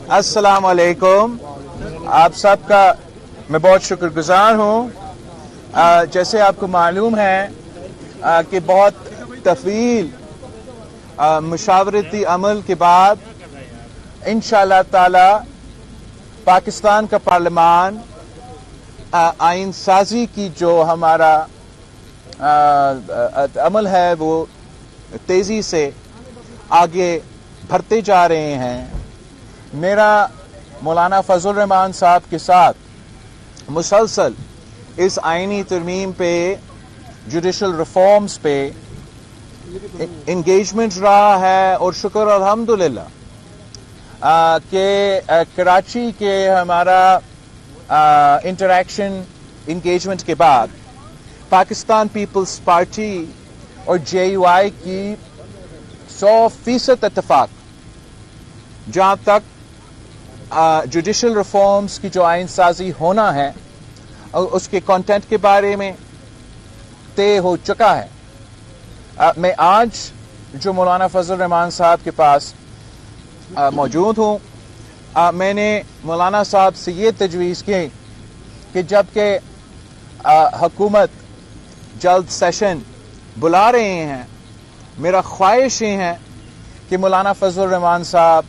अस्सलाम वालेकुम। आप सबका मैं बहुत शुक्रगुजार हूँ। जैसे आपको मालूम है कि बहुत तफ़ील मुशावरती अमल के बाद इंशाअल्लाह ताला पाकिस्तान का पार्लिमान आइन साजी की जो हमारा अमल है वो तेज़ी से आगे बढ़ते जा रहे हैं। मेरा मौलाना फजल रहमान साहब के साथ मुसलसल इस आइनी तरमीम पे, जुडिशल रिफॉर्म्स पे इंगेजमेंट रहा है और शुक्र अल्हम्दुलिल्लाह कि कराची के हमारा इंटरेक्शन इंगेजमेंट के बाद पाकिस्तान पीपल्स पार्टी और JUI की 100% इत्तेफाक जहाँ तक जुडिशल रिफॉर्म्स की जो आइन साजी होना है और उसके कंटेंट के बारे में तय हो चुका है। मैं आज जो मौलाना फजल रहमान साहब के पास मौजूद हूँ, मैंने मौलाना साहब से ये तजवीज़ की कि जबकि हुकूमत जल्द सेशन बुला रहे हैं, मेरा ख्वाहिश ये है कि मौलाना फजल रहमान साहब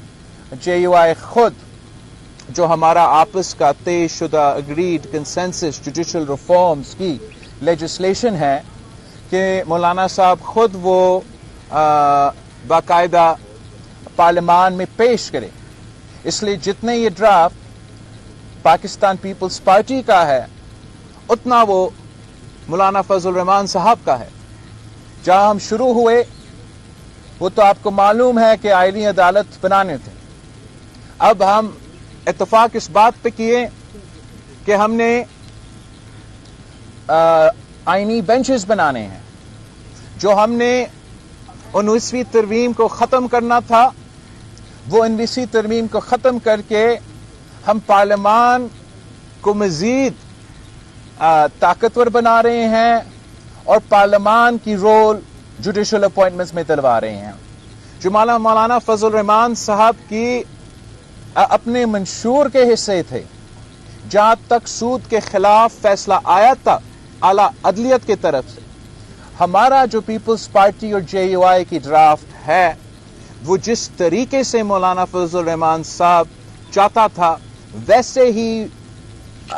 JUI खुद जो हमारा आपस का तय शुदा अग्रीड कंसेंसस जुडिशल रिफॉर्म्स की लेजिस्लेशन है कि मौलाना साहब खुद वो बाकायदा पार्लियामान में पेश करें। इसलिए जितने ये ड्राफ्ट पाकिस्तान पीपल्स पार्टी का है उतना वो मौलाना फजल रहमान साहब का है। जहां हम शुरू हुए वो तो आपको मालूम है कि आईनी अदालत बनाने थे। अब हम इत्तेफाक इस बात पे किए कि हमने आईनी बेंचेस बनाने हैं। जो हमने 19वीं तरमीम को ख़त्म करना था वो 19वीं तरमीम को ख़त्म करके हम पार्लियामान को मज़ीद ताकतवर बना रहे हैं और पार्लियामान की रोल जुडिशल अपॉइंटमेंट्स में दिलवा रहे हैं। जो मौलाना फजल रहमान साहब की अपने मंशूर के हिस्से थे, जहां तक सूद के खिलाफ फैसला आया था आला अदलियत की तरफ से, हमारा जो पीपल्स पार्टी और JUI की ड्राफ्ट है वो जिस तरीके से मौलाना फजल रहमान साहब चाहता था वैसे ही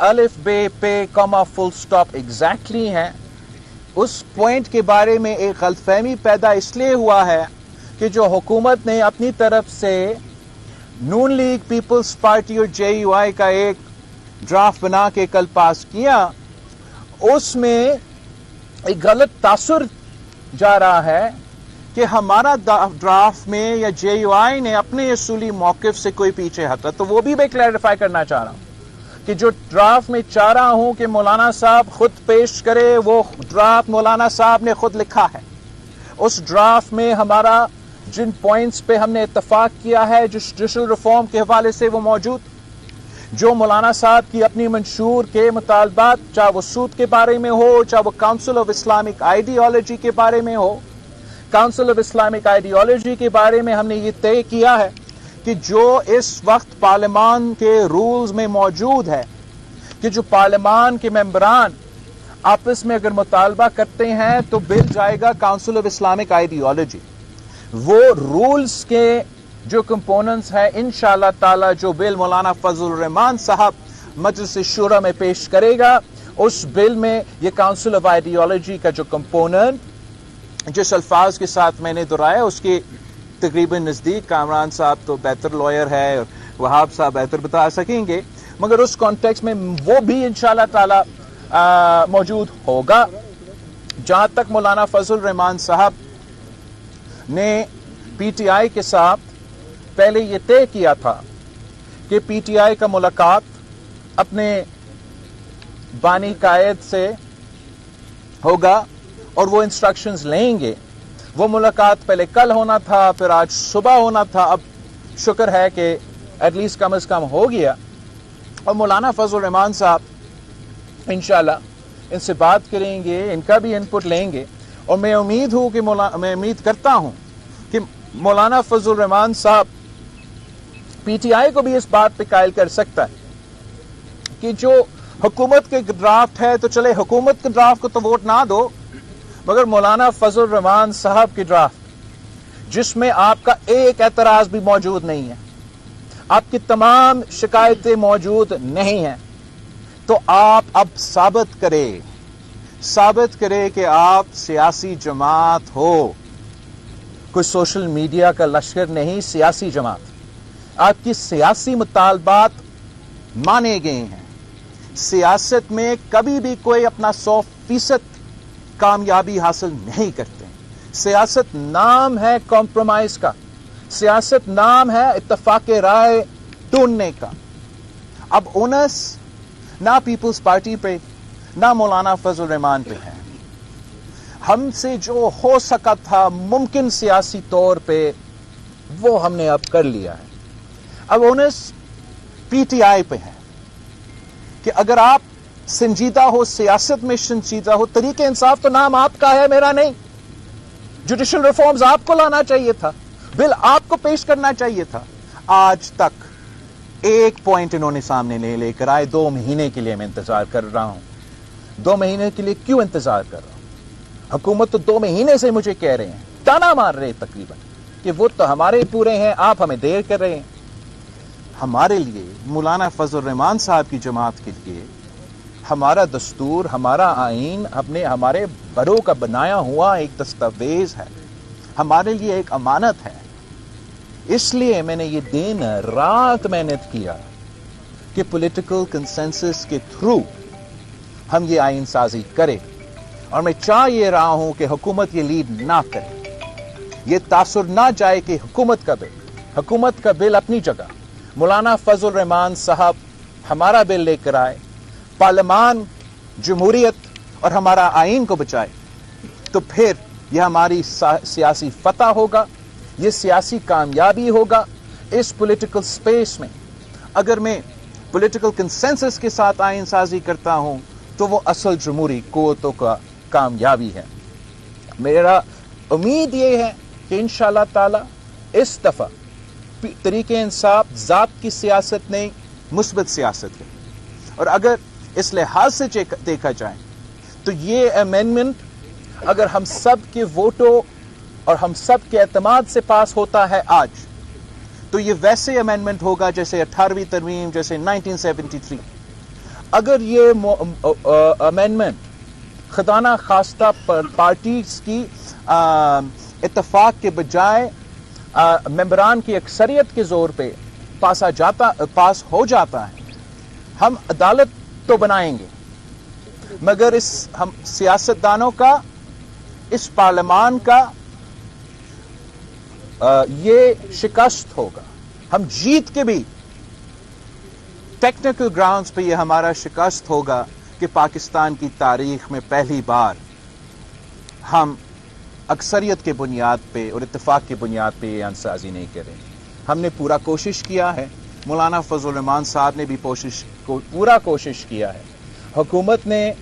अलिफ बे पे कॉमा फुल स्टॉप एग्जैक्टली है। उस पॉइंट के बारे में एक गलतफहमी पैदा इसलिए हुआ है कि जो हुकूमत ने अपनी तरफ से नून लीग पीपल्स पार्टी और JUI का एक ड्राफ्ट बना के कल पास किया, उसमें एक गलत तासुर जा रहा है कि हमारा ड्राफ्ट में या JUI ने अपने असूली मौक़िफ़ से कोई पीछे हटा। तो वो भी मैं क्लैरिफाई करना चाह रहा हूं कि जो ड्राफ्ट में चाह रहा हूं कि मौलाना साहब खुद पेश करे, वो ड्राफ्ट मौलाना साहब ने खुद लिखा है। उस ड्राफ्ट में हमारा जिन पॉइंट्स पे हमने इत्तफाक किया है जुडिशल रिफॉर्म के हवाले से वो मौजूद, जो मौलाना साहब की अपनी मंशूर के मुतालबात, चाहे वो सूद के बारे में हो, चाहे वो काउंसिल ऑफ इस्लामिक आइडियोलॉजी के बारे में हो, काउंसिल ऑफ इस्लामिक आइडियोलॉजी के बारे में हमने ये तय किया है कि जो इस वक्त पार्लियामान के रूल्स में मौजूद है कि जो पार्लियामान के मेंबरान आपस में अगर मुतालबा करते हैं तो बिल जाएगा काउंसिल ऑफ इस्लामिक आइडियोलॉजी। वो रूल्स के जो कंपोनेंट्स हैं इंशाअल्लाह ताला जो बिल मौलाना फजल रहमान साहब मजलिस शुरा में पेश करेगा, उस बिल में ये काउंसिल ऑफ आइडियोलॉजी का जो कंपोनेंट जिस अल्फाज के साथ मैंने दोहराया उसके तकरीबन नज़दीक, कामरान साहब तो बेहतर लॉयर है और वहाब साहब बेहतर बता सकेंगे, मगर उस कॉन्टेक्स्ट में वो भी इंशाअल्लाह ताला मौजूद होगा। जहां तक मौलाना फजल रहमान साहब ने PTI के साथ पहले ये तय किया था कि PTI का मुलाकात अपने बानी कायद से होगा और वो इंस्ट्रक्शंस लेंगे। वो मुलाकात पहले कल होना था, फिर आज सुबह होना था। अब शुक्र है कि एटलीस्ट कम से कम हो गया और मौलाना फजल रहमान साहब इंशाल्लाह इनसे बात करेंगे, इनका भी इनपुट लेंगे और मैं उम्मीद करता हूं कि मौलाना फजल रहमान साहब پی ٹی آئی کو بھی اس بات پہ قائل کر سکتا ہے کہ جو حکومت کے ڈرافٹ ہے تو چلے حکومت کے ڈرافٹ کو تو ووٹ نہ دو، مگر مولانا فضل الرحمان صاحب کی ڈرافٹ جس میں آپ کا ایک اعتراض بھی موجود نہیں ہے، آپ کی تمام شکایتیں موجود نہیں ہیں، تو آپ اب ثابت کرے کہ آپ سیاسی جماعت ہو، کوئی سوشل میڈیا کا لشکر نہیں، سیاسی جماعت۔ آپ کی سیاسی مطالبات مانے گئے ہیں۔ سیاست میں کبھی بھی کوئی اپنا 100% کامیابی حاصل نہیں کرتے۔ سیاست نام ہے کمپرومائز کا، سیاست نام ہے اتفاق رائے ڈھونڈنے کا۔ اب اونس نہ پیپلز پارٹی پہ نہ مولانا فضل الرحمان پہ ہے۔ ہم سے جو ہو سکا تھا ممکن سیاسی طور پہ وہ ہم نے اب کر لیا ہے۔ اب اونس پی ٹی آئی پہ ہے کہ اگر آپ سنجیدہ ہو، سیاست میں سنجیدہ ہو، طریق انصاف تو نام آپ کا ہے، میرا نہیں۔ جوڈیشل ریفارمز آپ کو لانا چاہیے تھا، بل آپ کو پیش کرنا چاہیے تھا۔ آج تک ایک پوائنٹ انہوں نے سامنے نہیں لے کر آئے۔ 2 مہینے کے لیے میں انتظار کر رہا ہوں۔ 2 مہینے کے لیے کیوں انتظار کر رہا ہوں؟ حکومت تو 2 مہینے سے مجھے کہہ رہے ہیں، تانا مار رہے تقریباً کہ وہ تو ہمارے پورے ہیں، آپ ہمیں دیر کر رہے ہیں۔ ہمارے لیے، مولانا فضل الرحمان صاحب کی جماعت کے لیے، ہمارا دستور، ہمارا آئین ہمارے بڑوں کا بنایا ہوا ایک دستاویز ہے، ہمارے لیے ایک امانت ہے۔ اس لیے میں نے یہ دن رات محنت کیا کہ پولیٹیکل کنسنسس کے تھرو ہم یہ آئین سازی کریں، اور میں چاہ یہ رہا ہوں کہ حکومت یہ لیڈ نہ کرے، یہ تاثر نہ جائے کہ حکومت کا بل اپنی جگہ، مولانا فضل الرحمان صاحب ہمارا بل لے کر آئے، پارلیمان جمہوریت اور ہمارا آئین کو بچائے، تو پھر یہ ہماری سیاسی فتح ہوگا، یہ سیاسی کامیابی ہوگا اس پولیٹیکل سپیس میں۔ اگر میں پولیٹیکل کنسنسس کے ساتھ آئین سازی کرتا ہوں تو وہ اصل جمہوری قوتوں کا کامیابی ہے۔ میرا امید یہ ہے کہ انشاءاللہ تعالی اس دفعہ طریق انصاف ذات کی سیاست نہیں، مثبت سیاست ہے۔ اور اگر اس لحاظ سے دیکھا جائے تو یہ امینڈمنٹ اگر ہم سب کے ووٹوں اور ہم سب کے اعتماد سے پاس ہوتا ہے آج، تو یہ ویسے امینڈمنٹ ہوگا جیسے 18ویں ترمیم، جیسے 1973۔ اگر یہ امینڈمنٹ خدا نہ خواستہ پارٹیز کی اتفاق کے بجائے ممبران کی اکثریت کے زور پہ پاس ہو جاتا ہے، ہم عدالت تو بنائیں گے، مگر ہم سیاستدانوں کا، اس پارلیمان کا یہ شکست ہوگا۔ ہم جیت کے بھی ٹیکنیکل گراؤنڈز پہ یہ ہمارا شکست ہوگا کہ پاکستان کی تاریخ میں پہلی بار ہم اکثریت کے بنیاد پہ اور اتفاق کی بنیاد پہ یہ انسازی نہیں کریں۔ ہم نے پورا کوشش کیا ہے، مولانا فضل الرحمان صاحب نے بھی پورا کوشش کیا ہے۔ حکومت نے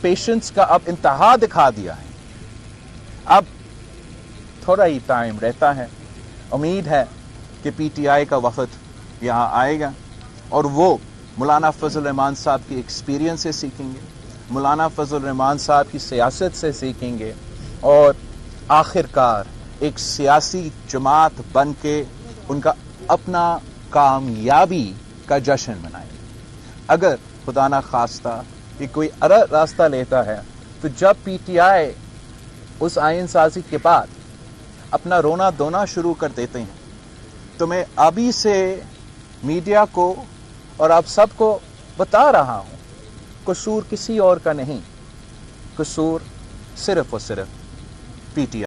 پیشنس کا اب انتہا دکھا دیا ہے۔ اب تھوڑا ہی ٹائم رہتا ہے، امید ہے کہ پی ٹی آئی کا وفد یہاں آئے گا اور وہ مولانا فضل الرحمان صاحب کی ایکسپیرینس سے سیکھیں گے، مولانا فضل الرحمان صاحب کی سیاست سے سیکھیں گے، اور آخر کار ایک سیاسی جماعت بن کے ان کا اپنا کامیابی کا جشن منائیں گے۔ اگر خدا نہ خواستہ کہ کوئی راستہ لیتا ہے تو جب پی ٹی آئی اس آئین سازی کے بعد اپنا رونا دھونا شروع کر دیتے ہیں، تو میں ابھی سے میڈیا کو اور آپ سب کو بتا رہا ہوں، قصور کسی اور کا نہیں، قصور صرف اور صرف پی ٹی آئی